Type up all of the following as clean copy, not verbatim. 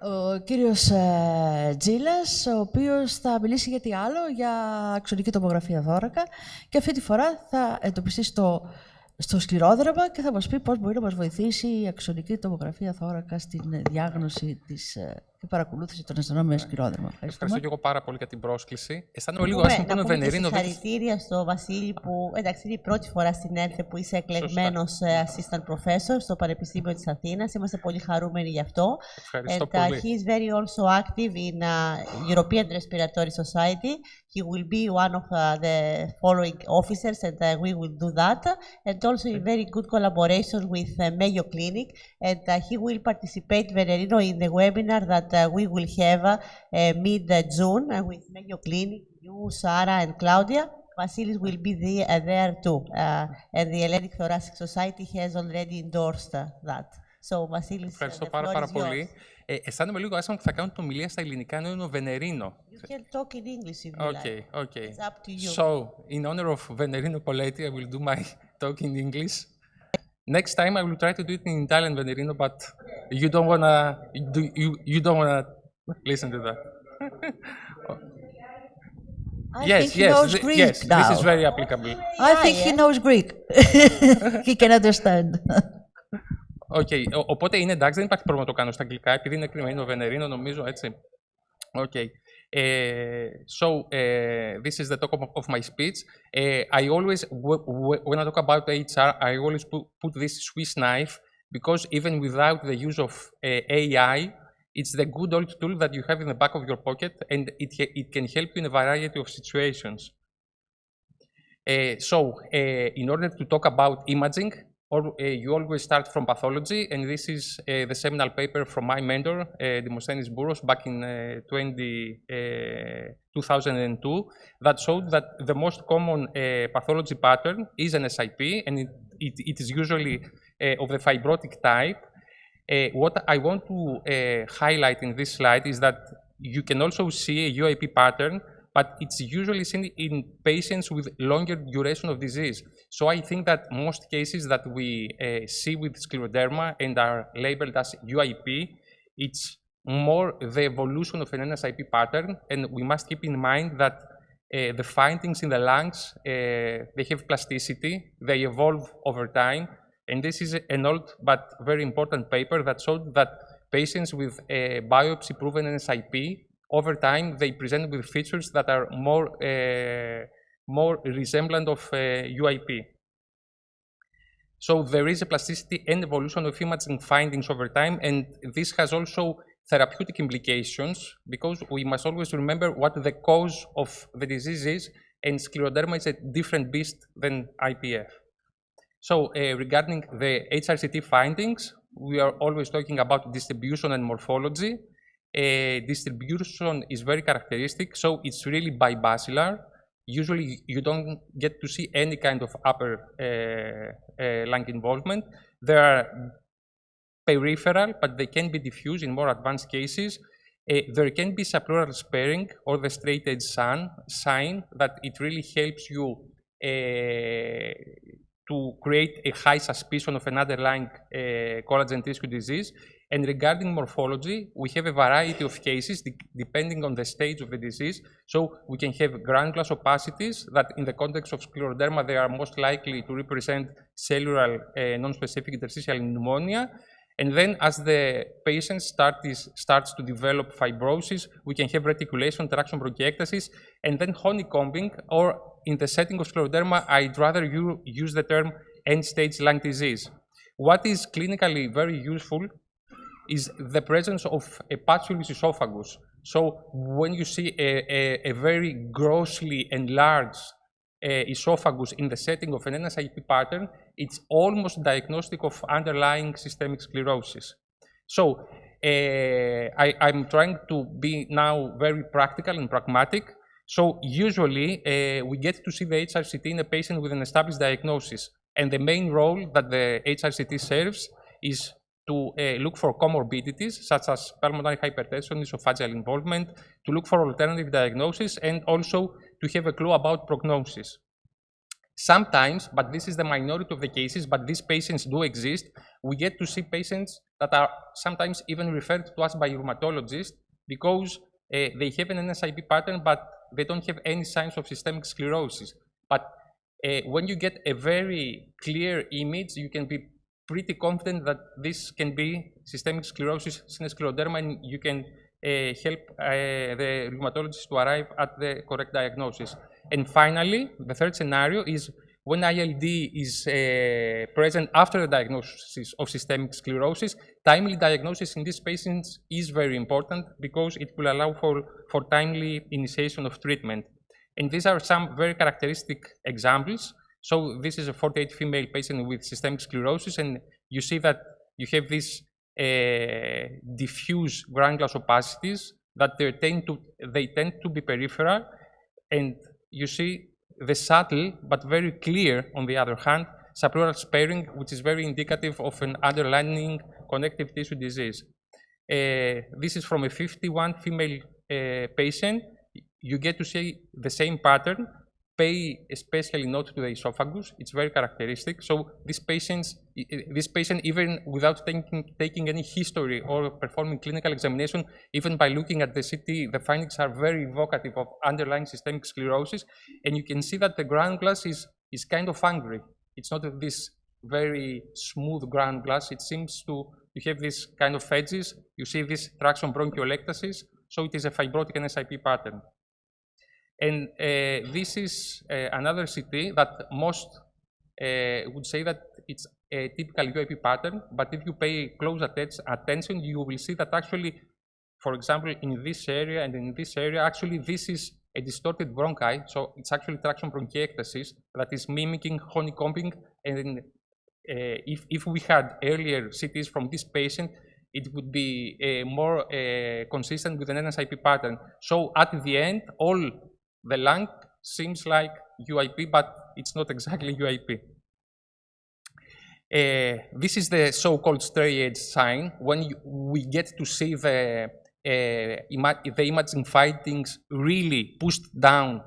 Ο κύριος Τζίλας, ο οποίος θα μιλήσει για τι άλλο, για αξονική τομογραφία θώρακα και αυτή τη φορά θα εντοπιστεί στο σκληρόδραμα και θα μας πει πώς μπορεί να μας βοηθήσει η αξονική τομογραφία θώρακα στην διάγνωση και παρακολούθηση των ασθενών με σκληρόδραμα. Ευχαριστώ και εγώ πάρα πολύ για την πρόσκληση. Αισθάνομαι λίγο άσχημα που είναι Βενερίνο. Συγχαρητήρια στο Βασίλη που εντάξει, είναι η πρώτη φορά στην ΕΛΘΕ που είσαι εκλεγμένος assistant professor στο Πανεπιστήμιο της Αθήνας. Είμαστε πολύ χαρούμενοι γι' αυτό. Ευχαριστώ πολύ. He is very also active in European Respiratory Society. He will be one of the following officers and we will do that. And also in very good collaboration with Mayo Clinic. And he will participate, Venerino, in the webinar that we will have mid-June with Mayo Clinic, you, Sarah and Claudia. Vasilis will be there too. And the Hellenic Thoracic Society has already endorsed that. So, Vasilis, ευχαριστώ πάρα πολύ. Αισθάνομαι λίγο άσχημα που θα κάνω την ομιλία στα ελληνικά, ενώ είναι ο Βενερίνο. You can talk in English if you like. Okay. It's up to you. So, in honor of Venerino Poletti, I will do my talk in English. Next time I will try to do it in Italian, Venerino, but you don't wanna listen to that. Yes, this is very applicable. I think he knows Greek. He can understand. Okay, οπότε είναι εντάξει, δεν υπάρχει πρόβλημα να το κάνω στα αγγλικά, επειδή είναι κρυμμένο Βενερίνο, νομίζω, έτσι. Okay. So, this is the talk of my speech. I always, when I talk about HR, I always put this Swiss knife, because even without the use of AI, it's the good old tool that you have in the back of your pocket, and it can help you in a variety of situations. So, in order to talk about imaging, you always start from pathology, and this is the seminal paper from my mentor, Demosthenis Bouros, back in 2002, that showed that the most common pathology pattern is an SIP, and it is usually of the fibrotic type. What I want to highlight in this slide is that you can also see a UIP pattern, but it's usually seen in patients with longer duration of disease. So I think that most cases that we see with scleroderma and are labeled as UIP, it's more the evolution of an NSIP pattern, and we must keep in mind that the findings in the lungs, they have plasticity, they evolve over time, and this is an old but very important paper that showed that patients with a biopsy-proven NSIP, over time, they present with features that are more resemblant of UIP. So there is a plasticity and evolution of imaging findings over time, and this has also therapeutic implications, because we must always remember what the cause of the disease is, and scleroderma is a different beast than IPF. So regarding the HRCT findings, we are always talking about distribution and morphology. Distribution is very characteristic, so it's really bibasilar. Usually you don't get to see any kind of upper lung involvement. They are peripheral, but they can be diffuse in more advanced cases. There can be subpleural sparing or the straight edge sign that it really helps you to create a high suspicion of an underlying collagen tissue disease. And regarding morphology, we have a variety of cases depending on the stage of the disease. So we can have granulous opacities that in the context of scleroderma, they are most likely to represent cellular non-specific interstitial pneumonia. And then as the patient starts to develop fibrosis, we can have reticulation, traction bronchiectasis, and then honeycombing, or in the setting of scleroderma, I'd rather use the term end-stage lung disease. What is clinically very useful is the presence of a patulous esophagus. So when you see a very grossly enlarged esophagus in the setting of an NSIP pattern, it's almost diagnostic of underlying systemic sclerosis. So I'm trying to be now very practical and pragmatic. So usually we get to see the HRCT in a patient with an established diagnosis. And the main role that the HRCT serves is to look for comorbidities such as pulmonary hypertension, esophageal involvement, to look for alternative diagnosis, and also to have a clue about prognosis. Sometimes, but this is the minority of the cases, but these patients do exist, we get to see patients that are sometimes even referred to us by rheumatologists because they have an NSIP pattern, but they don't have any signs of systemic sclerosis. But when you get a very clear image, you can be pretty confident that this can be systemic sclerosis, scleroderma, and you can help the rheumatologist to arrive at the correct diagnosis. And finally, the third scenario is when ILD is present after the diagnosis of systemic sclerosis. Timely diagnosis in these patients is very important because it will allow for timely initiation of treatment. And these are some very characteristic examples. So this is a 48 female patient with systemic sclerosis, and you see that you have these diffuse granular opacities that they tend to be peripheral, and you see the subtle but very clear, on the other hand, subpleural sparing, which is very indicative of an underlying connective tissue disease. This is from a 51 female patient. You get to see the same pattern. Pay especially note to the esophagus. It's very characteristic. So this patient, even without taking any history or performing clinical examination, even by looking at the CT, the findings are very evocative of underlying systemic sclerosis. And you can see that the ground glass is kind of angry. It's not this very smooth ground glass. It seems to have this kind of edges. You see this traction bronchiolectasis. So it is a fibrotic NSIP pattern. And this is another CT that most would say that it's a typical UIP pattern, but if you pay close attention, you will see that actually, for example, in this area and in this area, actually this is a distorted bronchi, so it's actually traction bronchiectasis that is mimicking honeycombing, and if we had earlier CTs from this patient, it would be more consistent with an NSIP pattern. So at the end, all the lung seems like UIP, but it's not exactly UIP. This is the so-called stray edge sign. When we get to see the imaging findings really pushed down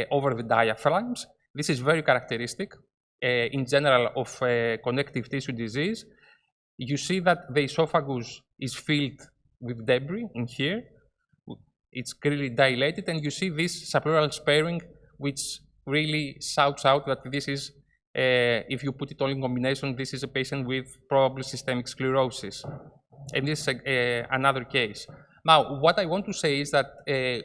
over the diaphragms, this is very characteristic in general of connective tissue disease. You see that the esophagus is filled with debris in here. It's clearly dilated, and you see this subpleural sparing, which really shouts out that this is, if you put it all in combination, this is a patient with probably systemic sclerosis. And this is another case. Now, what I want to say is that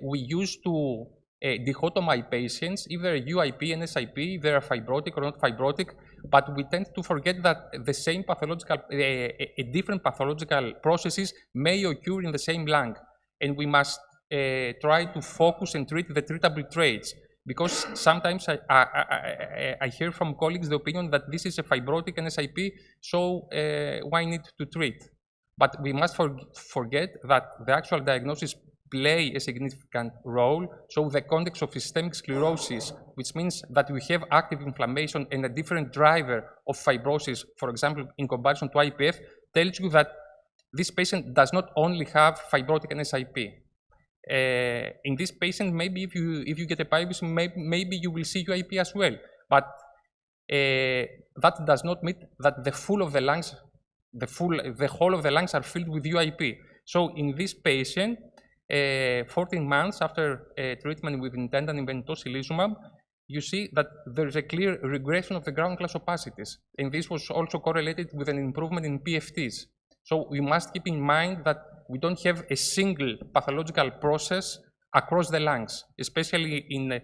we used to dichotomize patients, if they're UIP, NSIP, they're fibrotic or not fibrotic, but we tend to forget that the same pathological, different pathological processes may occur in the same lung, and we must try to focus and treat the treatable traits, because sometimes I hear from colleagues the opinion that this is a fibrotic NSIP, so why need to treat? But we must forget that the actual diagnosis play a significant role. So the context of systemic sclerosis, which means that we have active inflammation and a different driver of fibrosis, for example, in comparison to IPF, tells you that this patient does not only have fibrotic NSIP. In this patient, maybe if you get a biopsy, maybe you will see UIP as well. But that does not mean that the whole of the lungs are filled with UIP. So in this patient, 14 months after treatment with intendan and tocilizumab, you see that there is a clear regression of the ground glass opacities, and this was also correlated with an improvement in PFTs. So we must keep in mind that we don't have a single pathological process across the lungs, especially in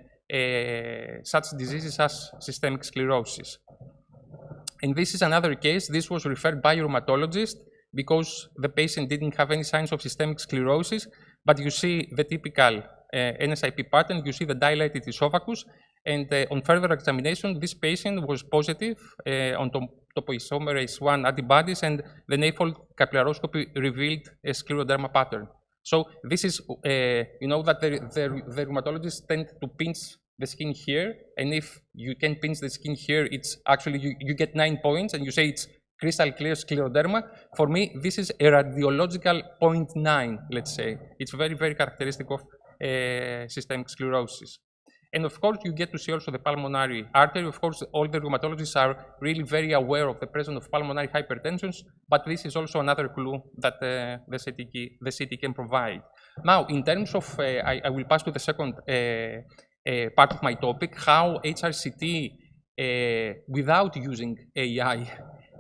such diseases as systemic sclerosis. And this is another case. This was referred by a rheumatologist because the patient didn't have any signs of systemic sclerosis, but you see the typical NSIP pattern, you see the dilated esophagus, and on further examination, this patient was positive on topoisomerase 1 antibodies, and the naval capillaroscopy revealed a scleroderma pattern. So this is, you know that the rheumatologists tend to pinch the skin here, and if you can pinch the skin here, it's actually, you get 9 points, and you say it's crystal clear scleroderma. For me, this is a radiological 0.9, let's say. It's very, very characteristic of systemic sclerosis. And of course, you get to see also the pulmonary artery. Of course, all the rheumatologists are really very aware of the presence of pulmonary hypertension, but this is also another clue that the CT can provide. Now, in terms of, I will pass to the second part of my topic, how HRCT, without using AI,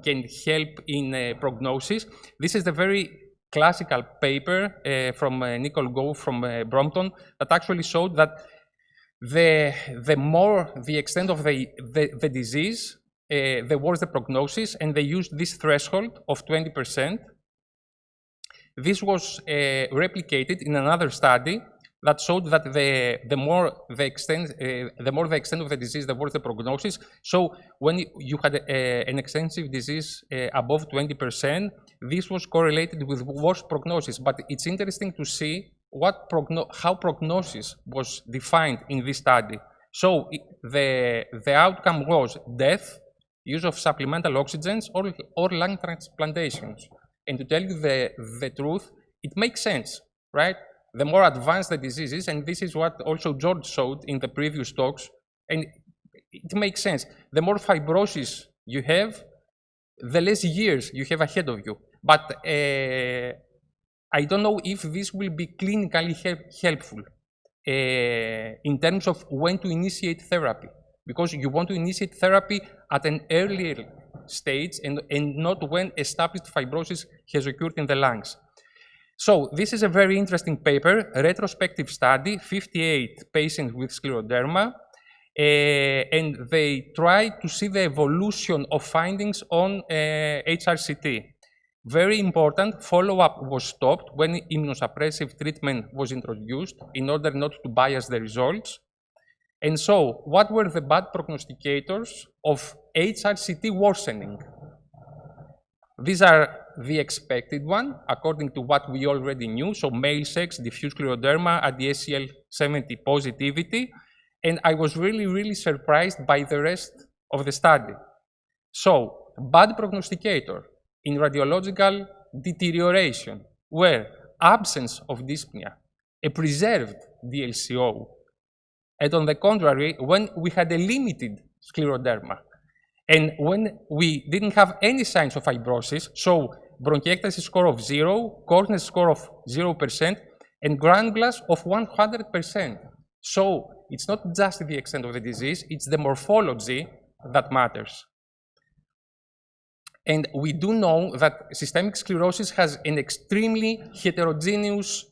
can help in prognosis. This is the very classical paper from Nicole Go from Brompton that actually showed that the more the extent of the disease, the worse the prognosis, and they used this threshold of 20%. This was replicated in another study that showed that the more the extent of the disease, the worse the prognosis. So when you had an extensive disease above 20%, this was correlated with worse prognosis. But it's interesting to see how prognosis was defined in this study. So the outcome was death, use of supplemental oxygens, or lung transplantations. And to tell you the truth, it makes sense, right? The more advanced the disease is, and this is what also George showed in the previous talks, and it makes sense. The more fibrosis you have, the less years you have ahead of you. But I don't know if this will be clinically helpful in terms of when to initiate therapy, because you want to initiate therapy at an earlier stage and not when established fibrosis has occurred in the lungs. So this is a very interesting paper, a retrospective study, 58 patients with scleroderma, and they tried to see the evolution of findings on HRCT. Very important, follow-up was stopped when immunosuppressive treatment was introduced in order not to bias the results. And so, what were the bad prognosticators of HRCT worsening? These are the expected one, according to what we already knew. So male sex, diffuse scleroderma, ADSCL70 positivity. And I was really surprised by the rest of the study. So, bad prognosticator in radiological deterioration were absence of dyspnea, a preserved DLCO, and on the contrary, when we had a limited scleroderma, and when we didn't have any signs of fibrosis, so bronchiectasis score of 0, Korner's score of 0%, and granulas of 100%. So it's not just the extent of the disease, it's the morphology that matters. And we do know that systemic sclerosis has an extremely heterogeneous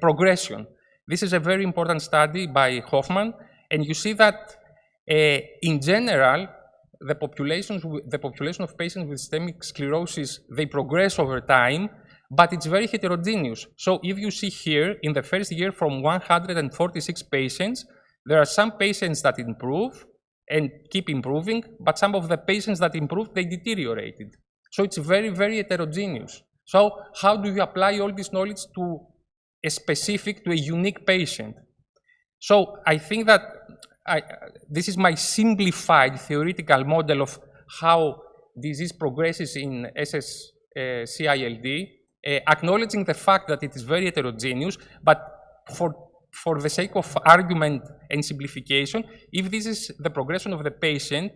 progression. This is a very important study by Hoffman, and you see that in general, the population of patients with systemic sclerosis, they progress over time, but it's very heterogeneous. So if you see here, in the first year from 146 patients, there are some patients that improve and keep improving, but some of the patients that improved, they deteriorated. So it's very heterogeneous. So how do you apply all this knowledge to a unique patient? So I think that this is my simplified theoretical model of how disease progresses in SSc-ILD, acknowledging the fact that it is very heterogeneous, but for the sake of argument and simplification, if this is the progression of the patient,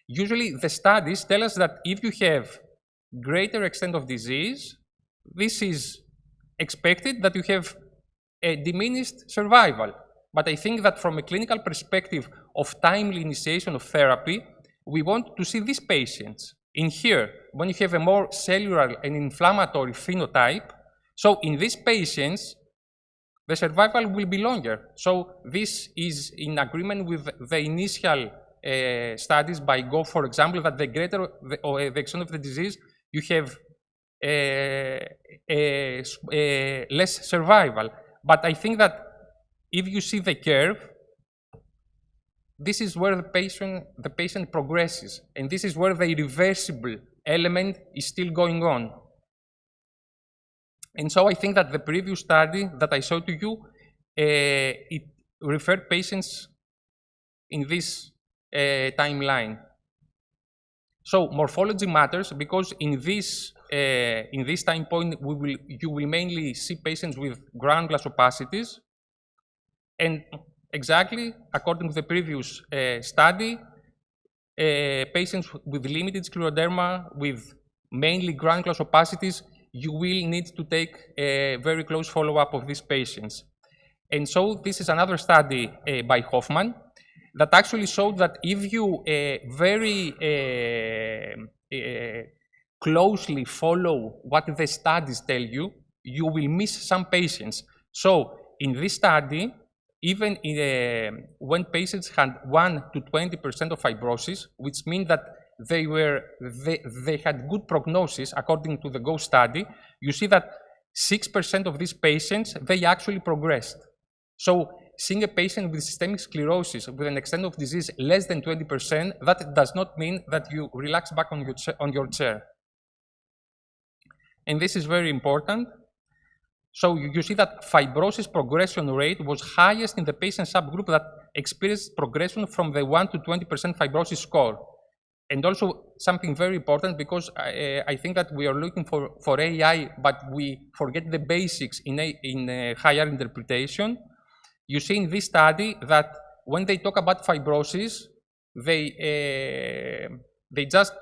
usually the studies tell us that if you have greater extent of disease, this is expected that you have a diminished survival. But I think that from a clinical perspective of timely initiation of therapy, we want to see these patients. In here, when you have a more cellular and inflammatory phenotype, so in these patients, the survival will be longer. So this is in agreement with the initial studies by Go, for example, that the greater the extent of the disease, you have less survival. But I think that if you see the curve, this is where the patient progresses, and this is where the irreversible element is still going on. And so I think that the previous study that I showed to you, it referred patients in this timeline. So morphology matters because in this time point, you will mainly see patients with granulous opacities. And exactly, according to the previous study, patients with limited scleroderma, with mainly granular opacities, you will need to take a very close follow-up of these patients. And so this is another study by Hoffman that actually showed that if you very closely follow what the studies tell you, you will miss some patients. So in this study, even when patients had 1 to 20% of fibrosis, which means that they had good prognosis according to the GO study, you see that 6% of these patients, they actually progressed. So seeing a patient with systemic sclerosis with an extent of disease less than 20%, that does not mean that you relax back on your chair. And this is very important. So you see that fibrosis progression rate was highest in the patient subgroup that experienced progression from the 1 to 20% fibrosis score. And also something very important, because I think that we are looking for AI, but we forget the basics in higher interpretation. You see in this study that when they talk about fibrosis, they just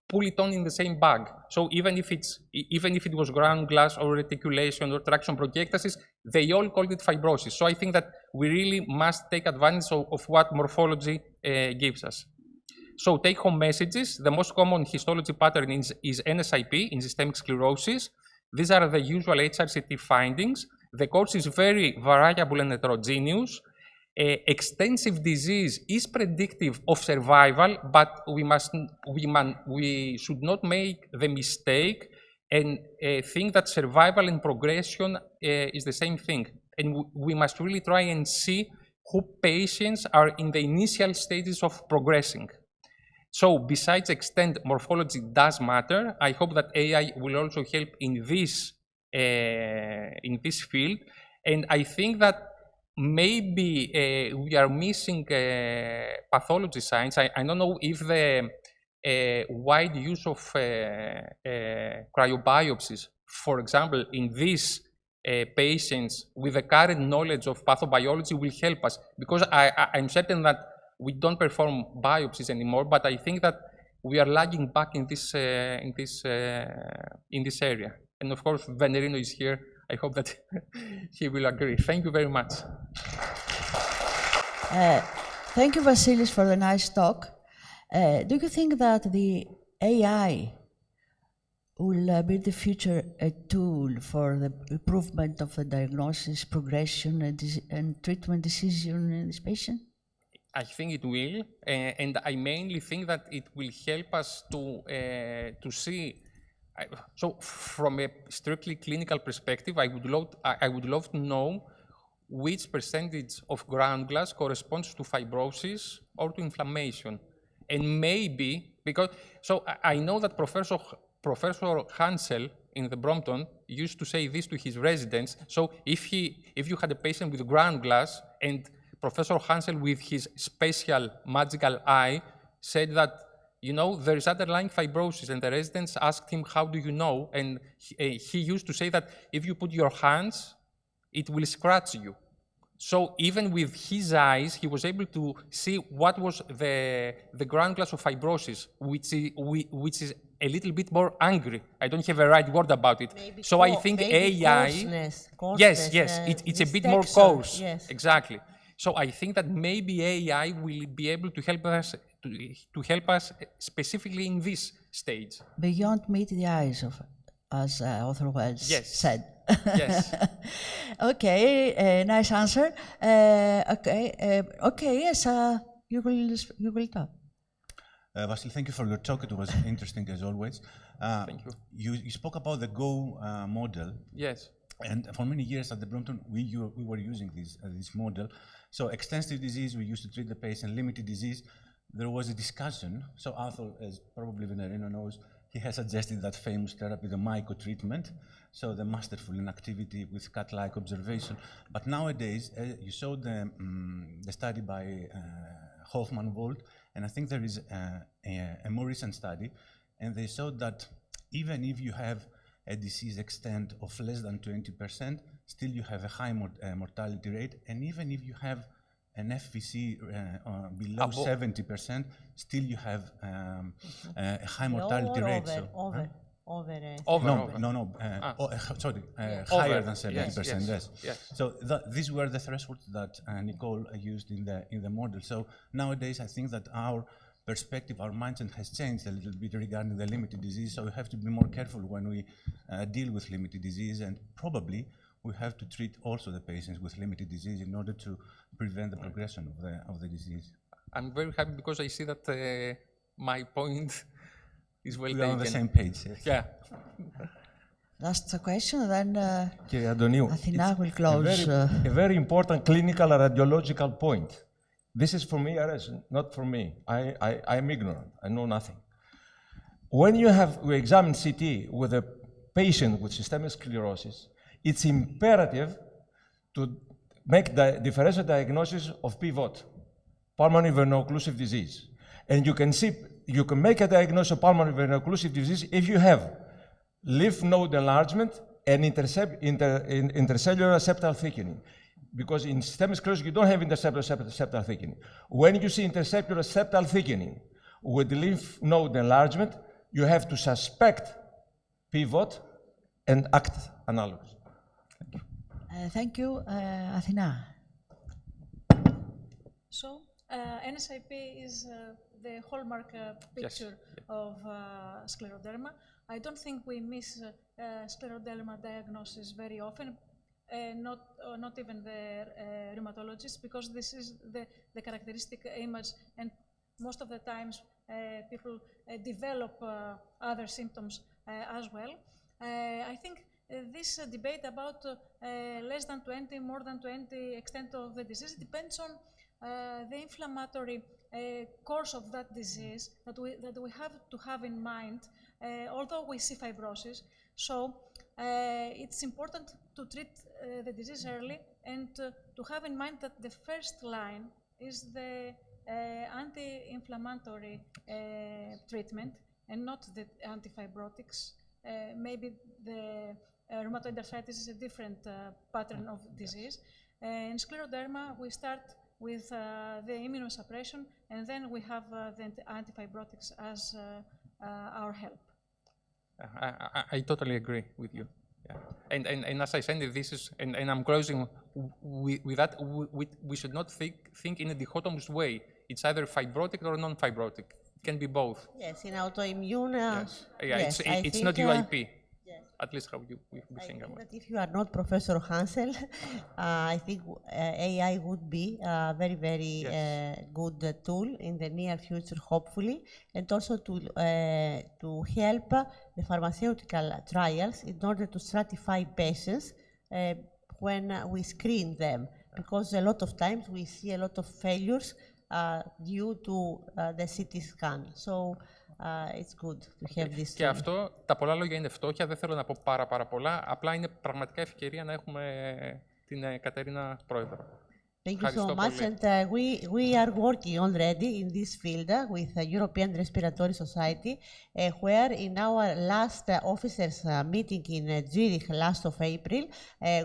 pull it on in the same bag. So even if it was ground glass or reticulation or traction bronchiectasis, they all called it fibrosis. So I think that we really must take advantage of what morphology gives us. So take-home messages. The most common histology pattern is NSIP in systemic sclerosis. These are the usual HRCT findings. The course is very variable and heterogeneous. Extensive disease is predictive of survival, but we should not make the mistake and think that survival and progression is the same thing. And we must really try and see who patients are in the initial stages of progressing. So besides extent, morphology does matter. I hope that AI will also help in this field. And I think that maybe we are missing pathology science. I don't know if the wide use of cryobiopsies, for example, in these patients with the current knowledge of pathobiology will help us. Because I'm certain that we don't perform biopsies anymore, but I think that we are lagging back in this area. And of course, Venerino is here. I hope that he will agree. Thank you very much. Thank you, Vasilis, for the nice talk. Do you think that the AI will be in the future a tool for the improvement of the diagnosis, progression, and treatment decision in this patient? I think it will, and I mainly think that it will help us to see. So, from a strictly clinical perspective, I would love to know which percentage of ground glass corresponds to fibrosis or to inflammation, and maybe because I know that Professor Hansel in the Brompton used to say this to his residents. So if you had a patient with ground glass and Professor Hansel, with his special magical eye, said that, you know, there is underlying fibrosis, and the residents asked him, how do you know? And he used to say that if you put your hands, it will scratch you. So even with his eyes, he was able to see what was the ground glass of fibrosis, which is a little bit more angry. I don't have a right word about it. Maybe so I think AI... coarseness, yes, it's a bit more coarse. Yes. Exactly. So I think that maybe AI will be able to help us specifically in this stage. Beyond meet the eyes of, as Author Wells said. Yes. Okay, nice answer. Yes, you will talk. Vasil, thank you for your talk. It was interesting as always. Thank you. You spoke about the GO model. Yes. And for many years at the Brompton, we were using this model. So extensive disease, we used to treat the patient. Limited disease, there was a discussion. So Arthur, as probably Venerino knows, he has suggested that famous therapy, the myco treatment, so the masterful inactivity with cat-like observation. But nowadays, you showed the study by Hoffman-Volt, and I think there is a more recent study, and they showed that even if you have a disease extent of less than 20%, still you have a high mortality rate, and even if you have an FVC below 70%, still you have a high mortality rate. Higher than 70%. Yes. So these were the thresholds that Nicole used in the model. So nowadays, I think that our perspective, our mindset has changed a little bit regarding the limited disease. So we have to be more careful when we deal with limited disease, and probably we have to treat also the patients with limited disease in order to prevent the progression of the disease. I'm very happy because I see that my point is well taken. We are on the same page. Yes. Yeah. Last question, then Αντωνίου, Athena will close. a very important clinical and radiological point. This is from ERS, not from me. I'm ignorant. I know nothing. When we examine CT with a patient with systemic sclerosis, it's imperative to make the differential diagnosis of PVOT, pulmonary veno-occlusive disease. And you can make a diagnosis of pulmonary veno-occlusive disease if you have lymph node enlargement and intercellular septal thickening. Because in systemic sclerosis, you don't have intercellular septal thickening. When you see intercellular septal thickening with lymph node enlargement, you have to suspect PVOT and act analogous. Thank you. Athena. So, NSIP is the hallmark picture of scleroderma. I don't think we miss scleroderma diagnosis very often, not even the rheumatologists, because this is the characteristic image, and most of the times people develop other symptoms as well. I think this debate about less than 20, more than 20 extent of the disease depends on the inflammatory course of that disease that we have to have in mind, although we see fibrosis. So it's important to treat the disease early and to have in mind that the first line is the anti-inflammatory treatment and not the antifibrotics. Maybe the rheumatoid arthritis is a different pattern of disease. In scleroderma, we start with the immunosuppression, and then we have the antifibrotics as our help. I totally agree with you. Yeah. And as I said, this is, and I'm closing with that, we should not think in a dichotomous way. It's either fibrotic or non-fibrotic. It can be both. Yes, in autoimmune. Yes. It's not UIP. Yes. At least how you think about it. That if you are not Professor Hansel, I think AI would be a very, very good tool in the near future, hopefully, and also to help the pharmaceutical trials in order to stratify patients when we screen them, because a lot of times we see a lot of failures due to the CT scan. So it's good to have this. Και αυτό, τα πολλά λόγια είναι φτώχεια, δεν θέλω να πω πάρα πολλά, απλά είναι πραγματικά ευκαιρία να έχουμε την Κατερίνα Πρόεδρο. Thank you so much, and we are working already in this field with the European Respiratory Society, where in our last officers meeting in Zurich last of April,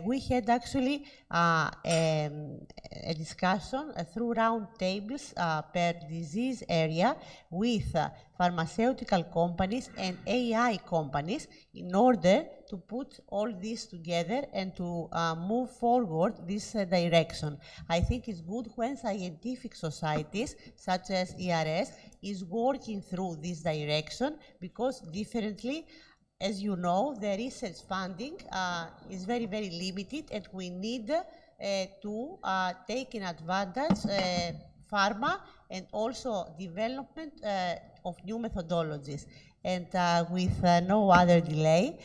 we had actually a discussion through round tables per disease area with pharmaceutical companies and AI companies in order to put all this together and to move forward this direction. I think it's good when scientific societies such as ERS is working through this direction, because differently, as you know, the research funding is very, very limited, and we need to take in advantage pharma and also development of new methodologies. And with no other delay,